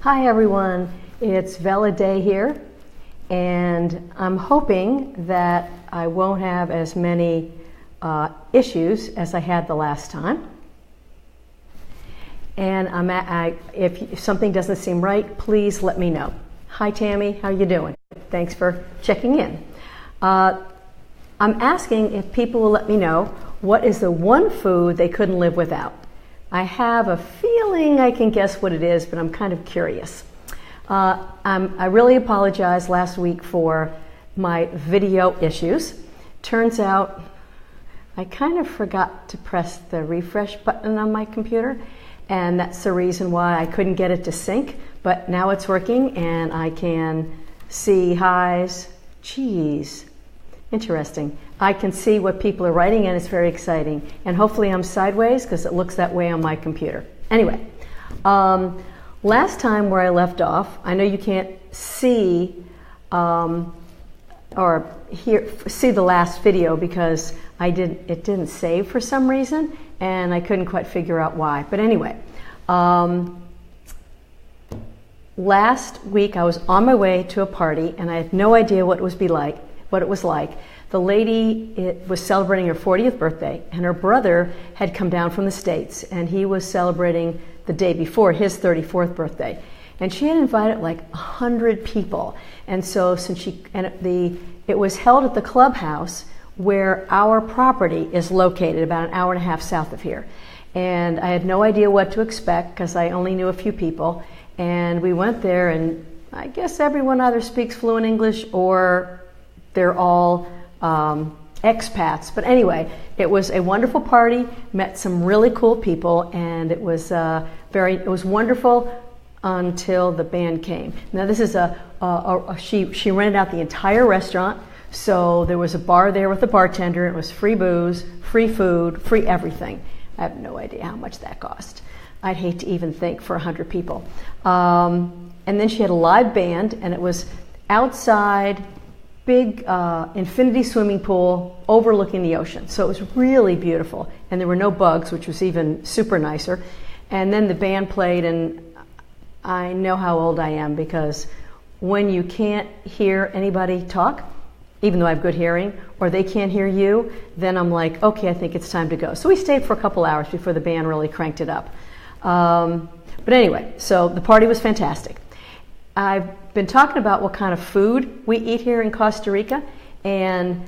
Hi everyone, it's Vela Day here, and I'm hoping that I won't have as many issues as I had the last time. And if something doesn't seem right, please let me know. Hi Tammy, how you doing? Thanks for checking in. I'm asking if people will let me know what is the one food they couldn't live without. I have a feeling I can guess what it is, but I'm kind of curious. I really apologize last week for my video issues. Turns out I kind of forgot to press the refresh button on my computer, and that's the reason why I couldn't get it to sync, but now it's working and I can see highs. Geez, interesting. I can see what people are writing and it's very exciting. And hopefully I'm sideways because it looks that way on my computer. Anyway, last time where I left off, I know you can't see or see the last video because it didn't save for some reason and I couldn't quite figure out why. But anyway, last week I was on my way to a party and I had no idea what it was like. The lady was celebrating her 40th birthday and her brother had come down from the States and he was celebrating the day before his 34th birthday. And she had invited like 100 people. And so it was held at the clubhouse where our property is located, about an hour and a half south of here. And I had no idea what to expect because I only knew a few people. And we went there and I guess everyone either speaks fluent English or they're all expats. But anyway, it was a wonderful party, met some really cool people, and it was wonderful until the band came. Now this is she rented out the entire restaurant, so there was a bar there with a bartender. It was free booze, free food, free everything. I have no idea how much that cost. I'd hate to even think for 100 people. And then she had a live band, and it was outside, big infinity swimming pool overlooking the ocean. So it was really beautiful, and there were no bugs, which was even super nicer. And then the band played, and I know how old I am because when you can't hear anybody talk, even though I have good hearing, or they can't hear you, then I'm like, okay, I think it's time to go. So we stayed for a couple hours before the band really cranked it up. But anyway, so the party was fantastic. I've been talking about what kind of food we eat here in Costa Rica, and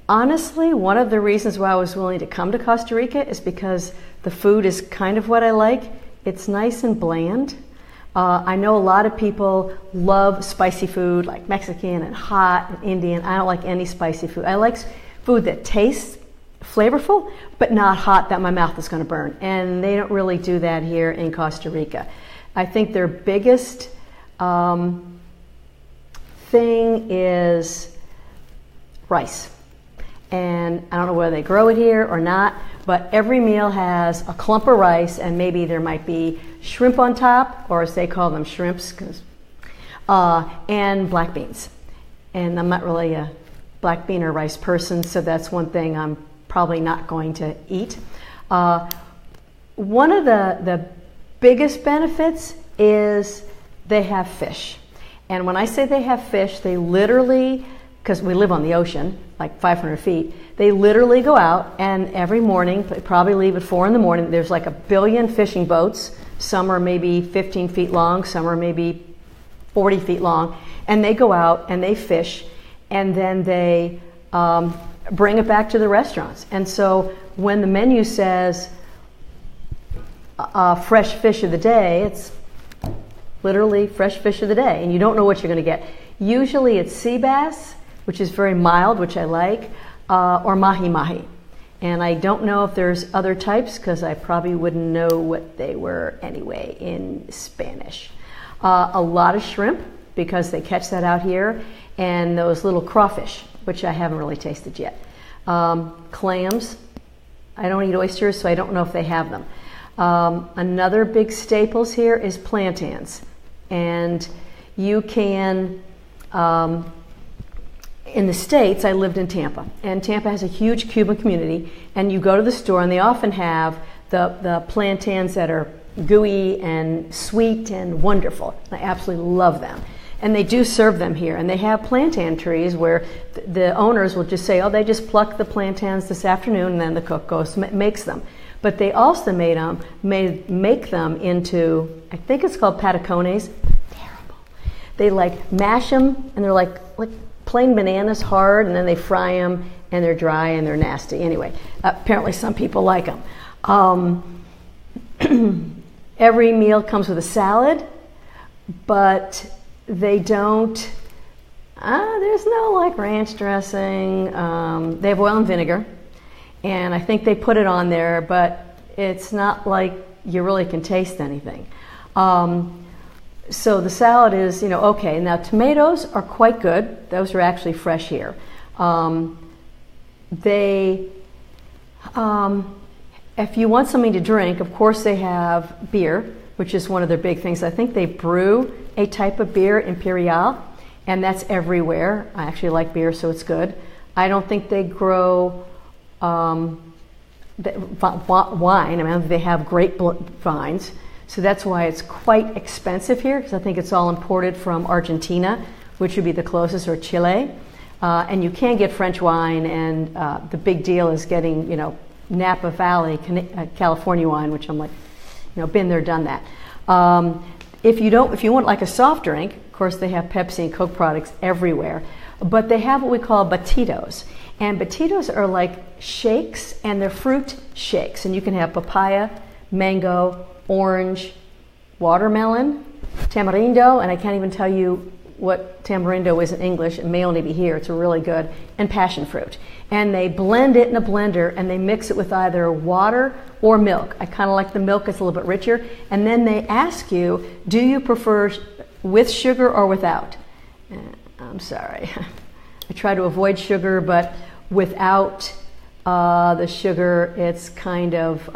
honestly, one of the reasons why I was willing to come to Costa Rica is because the food is kind of what I like. It's nice and bland. I know a lot of people love spicy food like Mexican and hot and Indian. I don't like any spicy food. I like food that tastes flavorful but not hot that my mouth is going to burn, and they don't really do that here in Costa Rica. I think their biggest thing is rice, and I don't know whether they grow it here or not, but every meal has a clump of rice and maybe there might be shrimp on top, or as they call them, shrimps, and black beans. And I'm not really a black bean or rice person, so that's one thing I'm probably not going to eat. One of the biggest benefits is they have fish. And when I say they have fish, they literally, because we live on the ocean, like 500 feet, they literally go out and every morning, they probably leave at 4 in the morning, there's like 1 billion fishing boats. Some are maybe 15 feet long, some are maybe 40 feet long, and they go out and they fish, and then they bring it back to the restaurants. And so when the menu says fresh fish of the day, it's literally fresh fish of the day, and you don't know what you're going to get. Usually it's sea bass, which is very mild, which I like, or mahi-mahi. And I don't know if there's other types because I probably wouldn't know what they were anyway in Spanish. A lot of shrimp because they catch that out here, and those little crawfish, which I haven't really tasted yet. Clams. I don't eat oysters, so I don't know if they have them. Another big staples here is plantains. And you can, in the States, I lived in Tampa, and Tampa has a huge Cuban community, and you go to the store and they often have the plantains that are gooey and sweet and wonderful. I absolutely love them. And they do serve them here. And they have plantain trees where the owners will just say, oh, they just pluck the plantains this afternoon, and then the cook goes makes them. But they also make them into, I think it's called patacones. Terrible. They like mash them, and they're like plain bananas, hard, and then they fry them, and they're dry and they're nasty. Anyway, apparently some people like them. Every meal comes with a salad, but they don't, there's no like ranch dressing. They have oil and vinegar, and I think they put it on there, but it's not like you really can taste anything. So the salad is, okay. Now tomatoes are quite good. Those are actually fresh here. If you want something to drink, of course they have beer, which is one of their big things. I think they brew a type of beer, Imperial, and that's everywhere. I actually like beer, so it's good. I don't think they grow wine. I mean, they have grape vines, so that's why it's quite expensive here, because I think it's all imported from Argentina, which would be the closest, or Chile. And you can get French wine, and the big deal is getting, Napa Valley, California wine, which I'm like, been there, done that. If you want like a soft drink, of course they have Pepsi and Coke products everywhere, but they have what we call batidos. And batidos are like shakes, and they're fruit shakes. And you can have papaya, mango, orange, watermelon, tamarindo, and I can't even tell you what tamarindo is in English. It may only be here. It's really good. And passion fruit. And they blend it in a blender, and they mix it with either water or milk. I kind of like the milk. It's a little bit richer. And then they ask you, do you prefer with sugar or without? I'm sorry. I try to avoid sugar, but without the sugar, it's kind of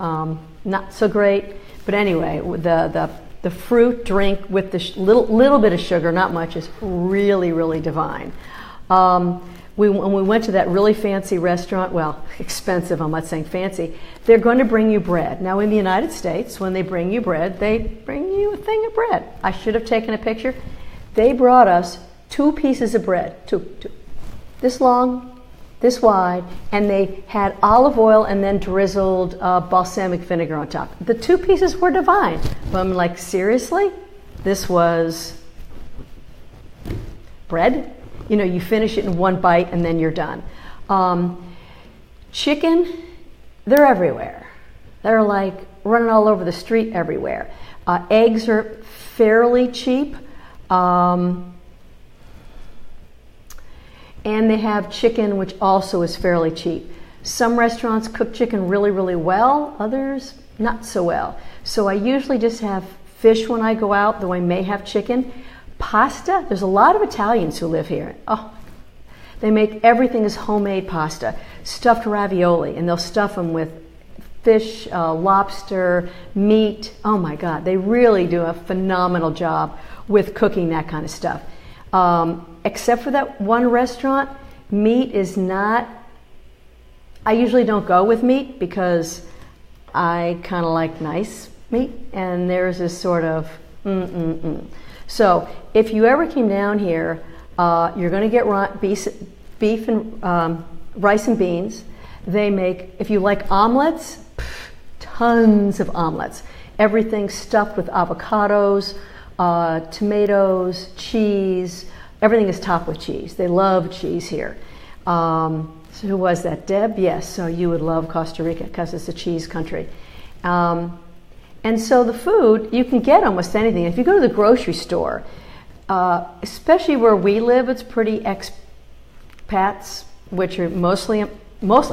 not so great. But anyway, the fruit drink with the little bit of sugar, not much, is really, really divine. When we went to that really fancy restaurant, well, expensive, I'm not saying fancy, they're going to bring you bread. Now in the United States, when they bring you bread, they bring you a thing of bread. I should have taken a picture. They brought us 2 pieces of bread, two, this long, this wide, and they had olive oil and then drizzled balsamic vinegar on top. The 2 pieces were divine. But I'm like, seriously? This was bread? You finish it in one bite and then you're done. Chicken, they're everywhere. They're like running all over the street everywhere. Eggs are fairly cheap. And they have chicken, which also is fairly cheap. Some restaurants cook chicken really, really well. Others, not so well. So I usually just have fish when I go out, though I may have chicken. Pasta, there's a lot of Italians who live here. Oh, they make everything as homemade pasta. Stuffed ravioli, and they'll stuff them with fish, lobster, meat. Oh my God, they really do a phenomenal job with cooking that kind of stuff. Except for that one restaurant, meat is not, I usually don't go with meat because I kind of like nice meat, and theirs is sort of So if you ever came down here, you're going to get beef and rice and beans. They make, if you like omelets, tons of omelets. Everything stuffed with avocados, tomatoes, cheese. Everything is topped with cheese. They love cheese here. So who was that? Deb? Yes. So you would love Costa Rica because it's a cheese country. And so the food, you can get almost anything. If you go to the grocery store, especially where we live, it's pretty expats, which are mostly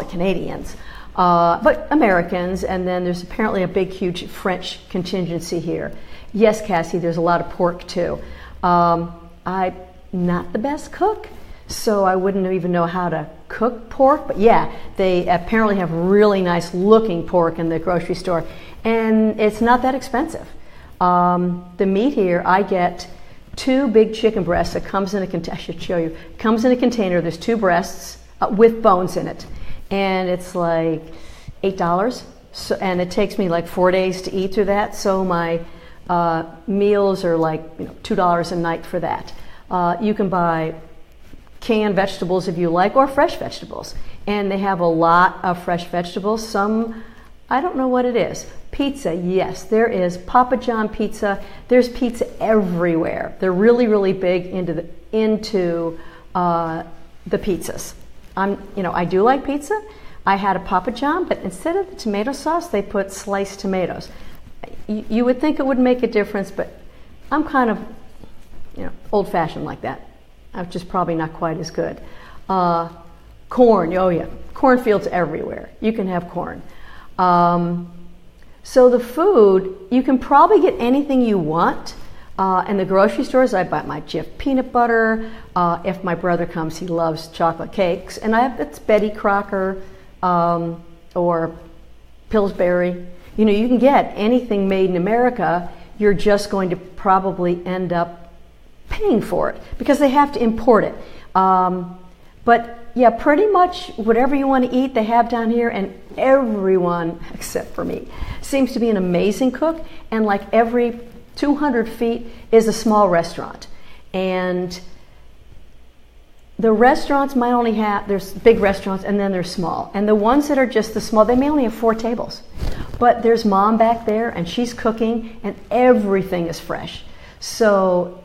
Canadians, but Americans, and then there's apparently a big, huge French contingency here. Yes, Cassie, there's a lot of pork too. I'm not the best cook, so I wouldn't even know how to cook pork, but yeah, they apparently have really nice looking pork in the grocery store, and it's not that expensive. The meat here, I get 2 big chicken breasts. It comes in a container. I should show you. It comes in a container. There's 2 breasts with bones in it, and it's like $8. So, and it takes me like 4 days to eat through that. So my meals are like $2 a night for that. You can buy canned vegetables if you like, or fresh vegetables. And they have a lot of fresh vegetables. Some, I don't know what it is. Pizza, yes, there is Papa John pizza. There's pizza everywhere. They're really, really big into the pizzas. I do like pizza. I had a Papa John, but instead of the tomato sauce, they put sliced tomatoes. You would think it would make a difference, but I'm kind of, old-fashioned like that. I'm just probably not quite as good. Corn, oh yeah, cornfields everywhere. You can have corn. So the food, you can probably get anything you want. In the grocery stores, I buy my Jif peanut butter. If my brother comes, he loves chocolate cakes. And it's Betty Crocker or Pillsbury. You can get anything made in America. You're just going to probably end up paying for it because they have to import it. But yeah, pretty much whatever you want to eat, they have down here, and everyone, except for me, seems to be an amazing cook. And like every 200 feet is a small restaurant. And the restaurants might only have, there's big restaurants and then there's small. And the ones that are just the small, they may only have 4 tables. But there's mom back there and she's cooking and everything is fresh. So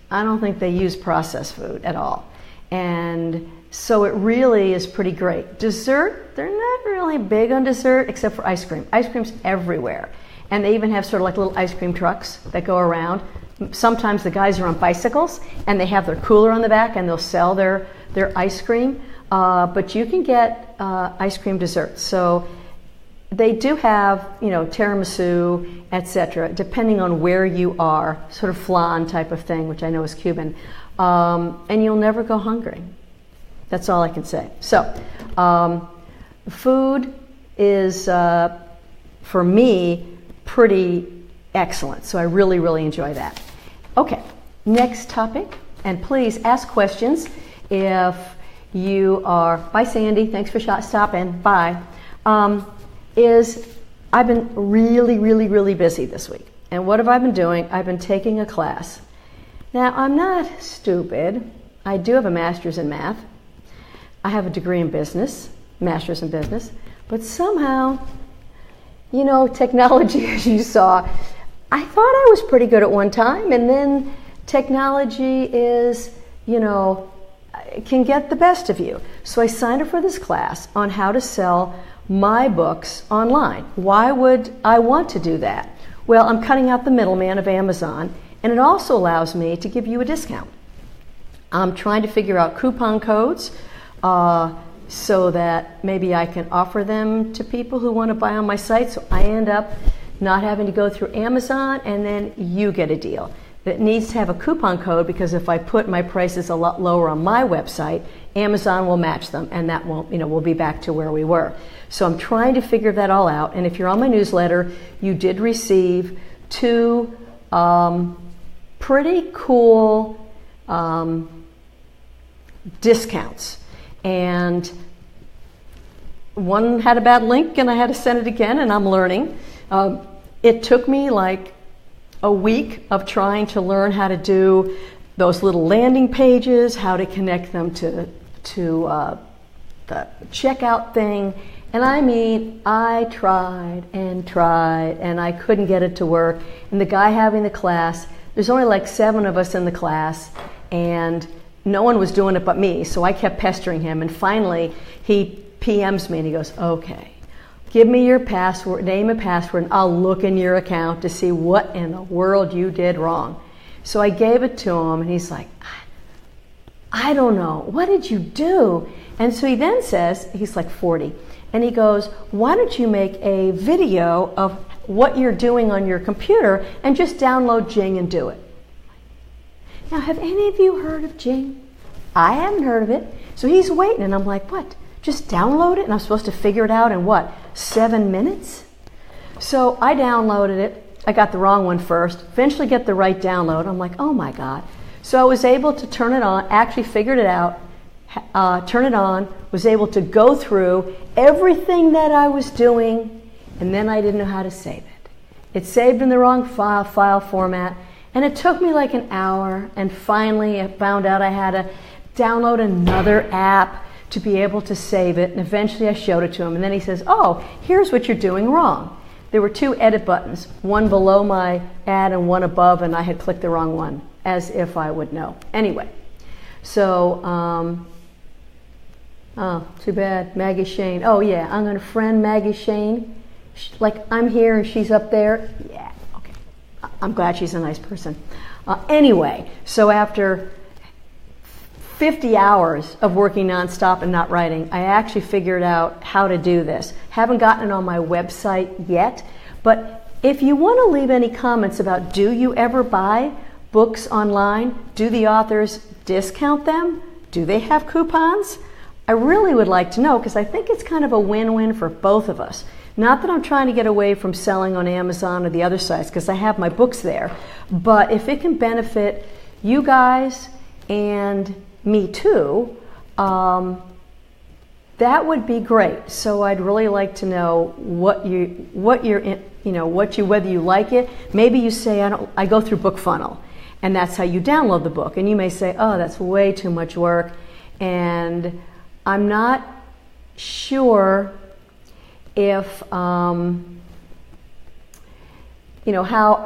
I don't think they use processed food at all. And so it really is pretty great. Dessert, they're not really big on dessert except for ice cream. Ice cream's everywhere. And they even have sort of like little ice cream trucks that go around. Sometimes the guys are on bicycles and they have their cooler on the back and they'll sell their ice cream. But you can get ice cream desserts. So they do have, tiramisu, etc., depending on where you are, sort of flan type of thing, which I know is Cuban. And you'll never go hungry. That's all I can say. So food is, for me, pretty excellent. So I really, really enjoy that. Okay, next topic. And please ask questions if you are, bye Sandy, thanks for stopping, bye. I've been really, really, really busy this week. And what have I been doing? I've been taking a class. Now, I'm not stupid. I do have a master's in math. I have a degree in business, master's in business. But somehow, technology, as you saw, I thought I was pretty good at one time. And then technology is, can get the best of you. So I signed up for this class on how to sell my books online. Why would I want to do that? Well, I'm cutting out the middleman of Amazon, and it also allows me to give you a discount. I'm trying to figure out coupon codes so that maybe I can offer them to people who want to buy on my site, so I end up not having to go through Amazon, and then you get a deal. That needs to have a coupon code, because if I put my prices a lot lower on my website, Amazon will match them, and that won't, we'll be back to where we were. So I'm trying to figure that all out. And if you're on my newsletter, you did receive 2 pretty cool discounts. And one had a bad link, and I had to send it again, and I'm learning. It took me like a week of trying to learn how to do those little landing pages, how to connect them to the checkout thing. And I tried and I couldn't get it to work. And the guy having the class, there's only like 7 of us in the class, and no one was doing it but me. So I kept pestering him, and finally he PMs me and he goes, okay, give me your password, name and password, and I'll look in your account to see what in the world you did wrong. So I gave it to him, and he's like, I don't know, what did you do? And so he then says, he's like 40, and he goes, why don't you make a video of what you're doing on your computer and just download Jing and do it. Now, have any of you heard of Jing? I haven't heard of it. So he's waiting, and I'm like, what? Just download it? And I'm supposed to figure it out in what, 7 minutes? So I downloaded it. I got the wrong one first, eventually get the right download. I'm like, oh my God. So I was able to turn it on, actually figured it out, turn it on, was able to go through everything that I was doing and then I didn't know how to save it. It saved in the wrong file format, and it took me like an hour, and finally I found out I had to download another app to be able to save it, and eventually I showed it to him, and then he says, oh, here's what you're doing wrong. There were two edit buttons, one below my ad and one above, and I had clicked the wrong one, as if I would know. Anyway, so, oh, too bad, Maggie Shane. Oh yeah, I'm gonna friend Maggie Shane. Like I'm here and she's up there. Yeah, okay. I'm glad she's a nice person. Anyway, so after 50 hours of working nonstop and not writing, I actually figured out how to do this. Haven't gotten it on my website yet, but if you want to leave any comments about do you ever buy books online? Do the authors discount them? Do they have coupons? I really would like to know, because I think it's kind of a win-win for both of us. Not that I'm trying to get away from selling on Amazon or the other sites, because I have my books there, but if it can benefit you guys and me too, that would be great. So I'd really like to know whether you like it. Maybe you say I go through BookFunnel, and that's how you download the book, and you may say, oh, that's way too much work, and I'm not sure if how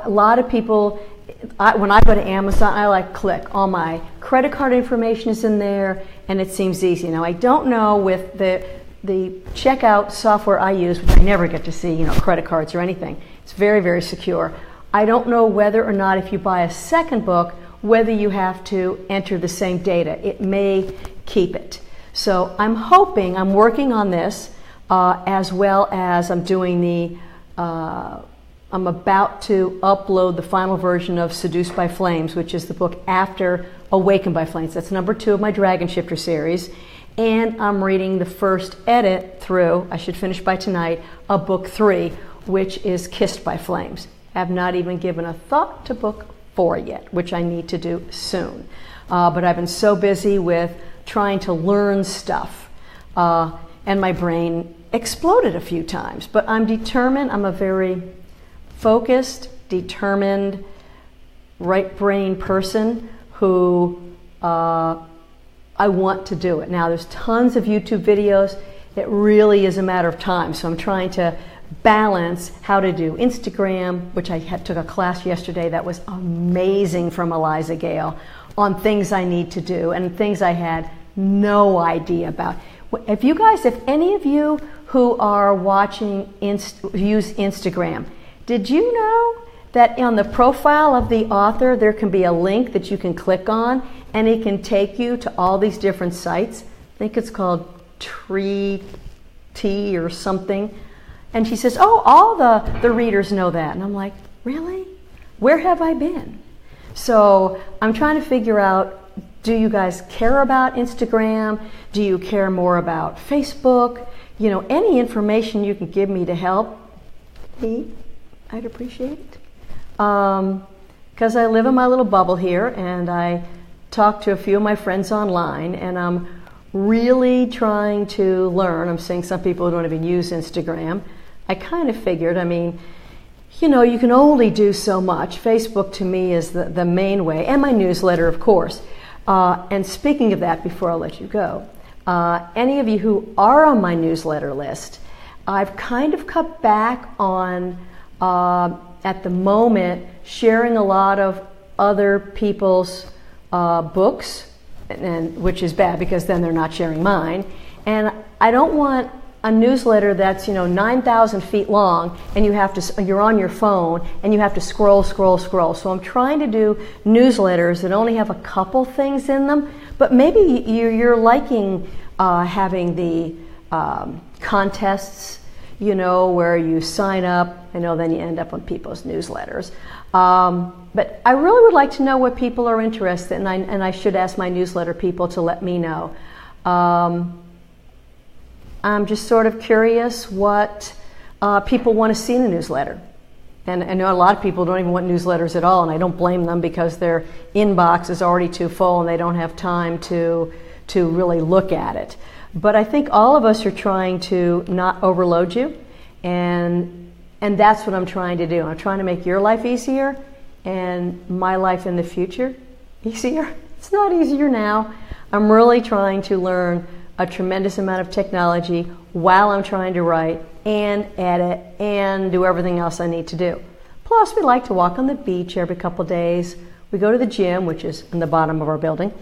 a lot of people, when I go to Amazon, I click. All my credit card information is in there, and it seems easy. Now I don't know with the checkout software I use, which I never get to see, credit cards or anything. It's very, very secure. I don't know whether or not if you buy a second book, whether you have to enter the same data. It may keep it. So I'm working on this, as well as I'm doing I'm about to upload the final version of Seduced by Flames, which is the book after Awakened by Flames. That's number 2 of my Dragon Shifter series. And I'm reading the first edit through, I should finish by tonight, of book 3, which is Kissed by Flames. I have not even given a thought to book 4 yet, which I need to do soon. But I've been so busy with trying to learn stuff, and my brain exploded a few times. But I'm determined. I'm a very focused, determined, right brain person who I want to do it. Now there's tons of YouTube videos. It really is a matter of time. So I'm trying to balance how to do Instagram, which I took a class yesterday that was amazing from Eliza Gale on things I need to do and things I had no idea about. If any of you who are watching use Instagram, did you know that on the profile of the author there can be a link that you can click on and it can take you to all these different sites? I think it's called Tree Tea or something. And she says, oh, all the readers know that. And I'm like, really? Where have I been? So I'm trying to figure out, do you guys care about Instagram? Do you care more about Facebook? Any information you can give me to help me, I'd appreciate it. Because I live in my little bubble here, and I talk to a few of my friends online, and I'm really trying to learn. I'm seeing some people who don't even use Instagram. I kind of figured, you can only do so much. Facebook to me is the main way, and my newsletter, of course. And speaking of that, before I let you go, any of you who are on my newsletter list, I've kind of cut back on, at the moment, sharing a lot of other people's books, which is bad because then they're not sharing mine. And I don't want a newsletter that's 9,000 feet long and you're on your phone and you have to scroll. So I'm trying to do newsletters that only have a couple things in them, but maybe you're liking having the contests, where you sign up, then you end up on people's newsletters. But I really would like to know what people are interested in, and I should ask my newsletter people to let me know. I'm just sort of curious what people want to see in a newsletter. And I know a lot of people don't even want newsletters at all, and I don't blame them because their inbox is already too full and they don't have time to really look at it. But I think all of us are trying to not overload you and And that's what I'm trying to do. I'm trying to make your life easier and my life in the future easier. It's not easier now. I'm really trying to learn a tremendous amount of technology while I'm trying to write and edit and do everything else I need to do. Plus, we like to walk on the beach every couple of days. We go to the gym, which is in the bottom of our building,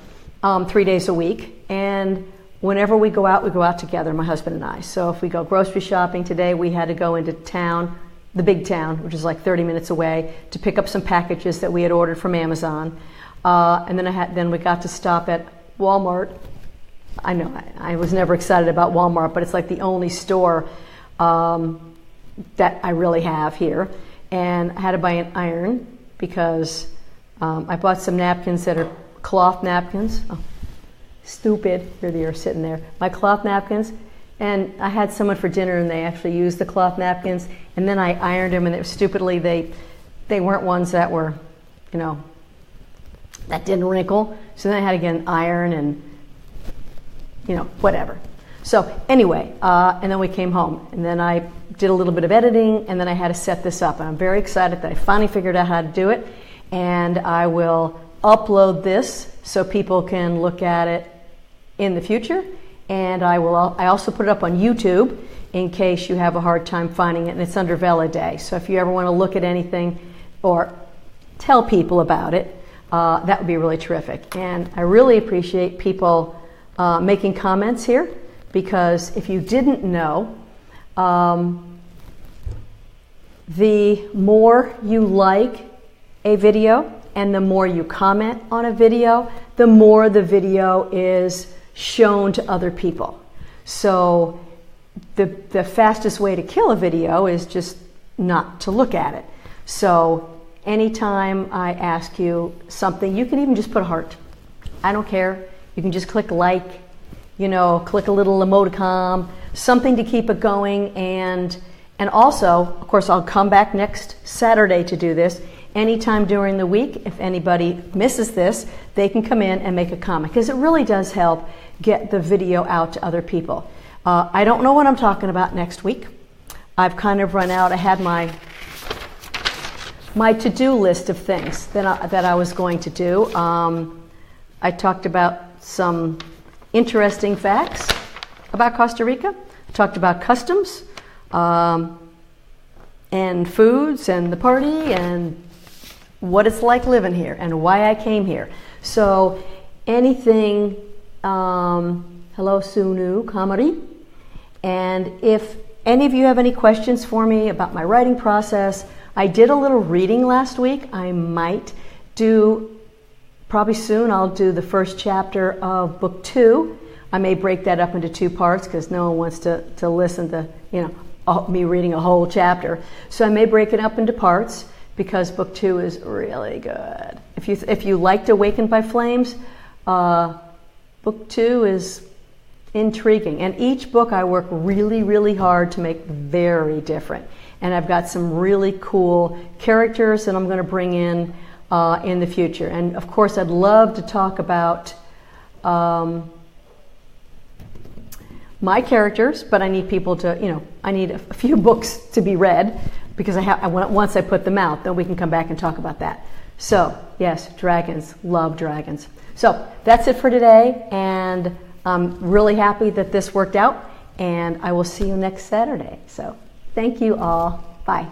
3 days a week. And whenever we go out together, my husband and I. So if we go grocery shopping today, we had to go into town, the big town, which is like 30 minutes away, to pick up some packages that we had ordered from Amazon. And then we got to stop at Walmart. I know I was never excited about Walmart, but it's like the only store that I really have here. And I had to buy an iron because I bought some napkins that are cloth napkins. Oh, stupid. Here they are sitting there. My cloth napkins. And I had someone for dinner and they actually used the cloth napkins. And then I ironed them, and stupidly they weren't ones that were, that didn't wrinkle. So then I had to get an iron and, whatever. So anyway, and then we came home. And then I did a little bit of editing, and then I had to set this up. And I'm very excited that I finally figured out how to do it. And I will upload this so people can look at it in the future. And I also put it up on YouTube in case you have a hard time finding it, and it's under Vela Day. So if you ever want to look at anything or tell people about it, that would be really terrific. And I really appreciate people making comments here, because if you didn't know, the more you like a video and the more you comment on a video, the more the video is shown to other people. So the fastest way to kill a video is just not to look at it. So anytime I ask you something, you can even just put a heart. I don't care. You can just click like, click a little emoticon, something to keep it going. And also, of course, I'll come back next Saturday to do this. Anytime during the week, if anybody misses this, they can come in and make a comment, because it really does help get the video out to other people. I don't know what I'm talking about next week. I've kind of run out. I had my to-do list of things that I was going to do. I talked about some interesting facts about Costa Rica. I talked about customs and foods and the party and what it's like living here and why I came here. So anything, hello Sunu Kamari. And if any of you have any questions for me about my writing process, I did a little reading last week. I might do, probably soon, I'll do the first chapter of book 2. I may break that up into 2 parts because no one wants to listen to, me reading a whole chapter. So I may break it up into parts, because book 2 is really good. If you liked Awakened by Flames, book 2 is intriguing. And each book I work really, really hard to make very different. And I've got some really cool characters that I'm going to bring in the future. And of course, I'd love to talk about my characters, but I need people to, I need a few books to be read, because once I put them out, then we can come back and talk about that. So, yes, dragons, love dragons. So, that's it for today, and I'm really happy that this worked out, and I will see you next Saturday. So, thank you all. Bye.